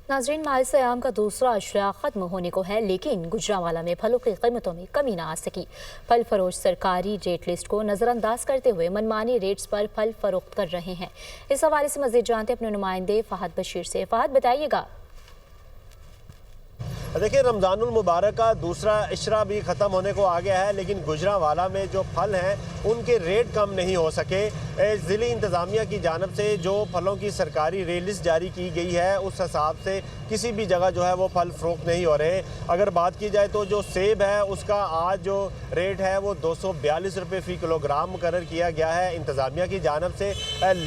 नाजरीन, माह सयाम का दूसरा अशरा खत्म होने को है, लेकिन गुजरांवाला में फलों की कीमतों में कमी ना आ सकी। फल फरोश सरकारी रेट लिस्ट को नजरअंदाज करते हुए मनमानी रेट्स पर फल फरोख्त कर रहे हैं। इस हवाले से मजीद जानते अपने नुमाइंदे फहद बशीर से। फहद, बताइएगा। देखिए, रमज़ानुल मुबारक का दूसरा इशरा भी ख़त्म होने को आ गया है, लेकिन गुजरांवाला में जो फल हैं उनके रेट कम नहीं हो सके। ज़िली इंतज़ामिया की जानिब से जो फलों की सरकारी रेट लिस्ट जारी की गई है उस हिसाब से किसी भी जगह जो है वो फल फ़रोख्त नहीं हो रहे। अगर बात की जाए तो जो सेब है उसका आज जो रेट है वो 242 रुपये फ़ी किलोग्राम मुकर्रर किया गया है इंतज़ामिया की जानिब से,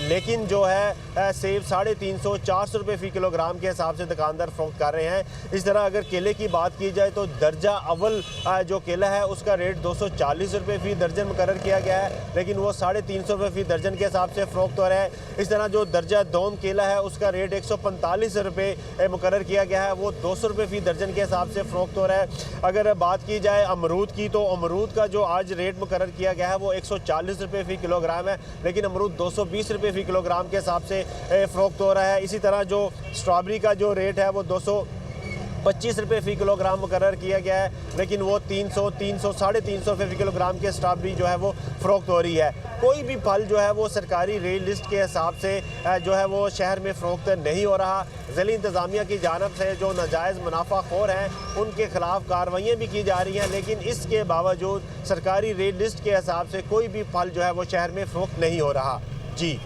लेकिन जो है सेब 350-400 रुपये फ़ी किलोग्राम के हिसाब से दुकानदार फ़रोख्त कर रहे हैं। इस तरह अगर केले की बात की जाए तो दर्जा अव्वल जो केला है उसका रेट 240 रुपये फ़ी दर्जन मुकर्रर किया गया है, लेकिन वो 350 रुपये फ़ी दर्जन के हिसाब से फ़रोख्त हो रहा है। इस तरह जो दर्जा दोम केला है उसका रेट 145 रुपये मुकर्रर किया गया है, वो 200 रुपये फ़ी दर्जन के हिसाब से फ़रोख्त हो रहा है। अगर बात की जाए अमरूद की तो अमरूद का जो आज रेट मुकर्रर किया गया है वो 140 रुपये फ़ी किलोग्राम है, लेकिन अमरूद 220 रुपये फ़ी किलोग्राम के हिसाब से फ़रोख्त हो रहा है। इसी तरह जो स्ट्रॉबेरी का जो रेट है वो 225 रुपये फ़ी किलोग्राम मुकर्रर किया गया है, लेकिन वो 300 साढ़े 300 रुपये फ़ी किलोग्राम के स्ट्रॉबेरी जो है वो फ़रोख्त हो रही है। कोई भी फल जो है वो सरकारी रेट लिस्ट के हिसाब से जो है वो शहर में फ़रोख्त नहीं हो रहा। ज़िली इंतज़ामिया की जानिब से जो नाजायज़ मुनाफाखोर हैं उनके ख़िलाफ़ कार्रवाइयाँ भी की जा रही हैं, लेकिन इसके बावजूद सरकारी रेट लिस्ट के हिसाब से कोई भी फल जो है वो शहर में फ़रोख्त नहीं हो रहा। जी।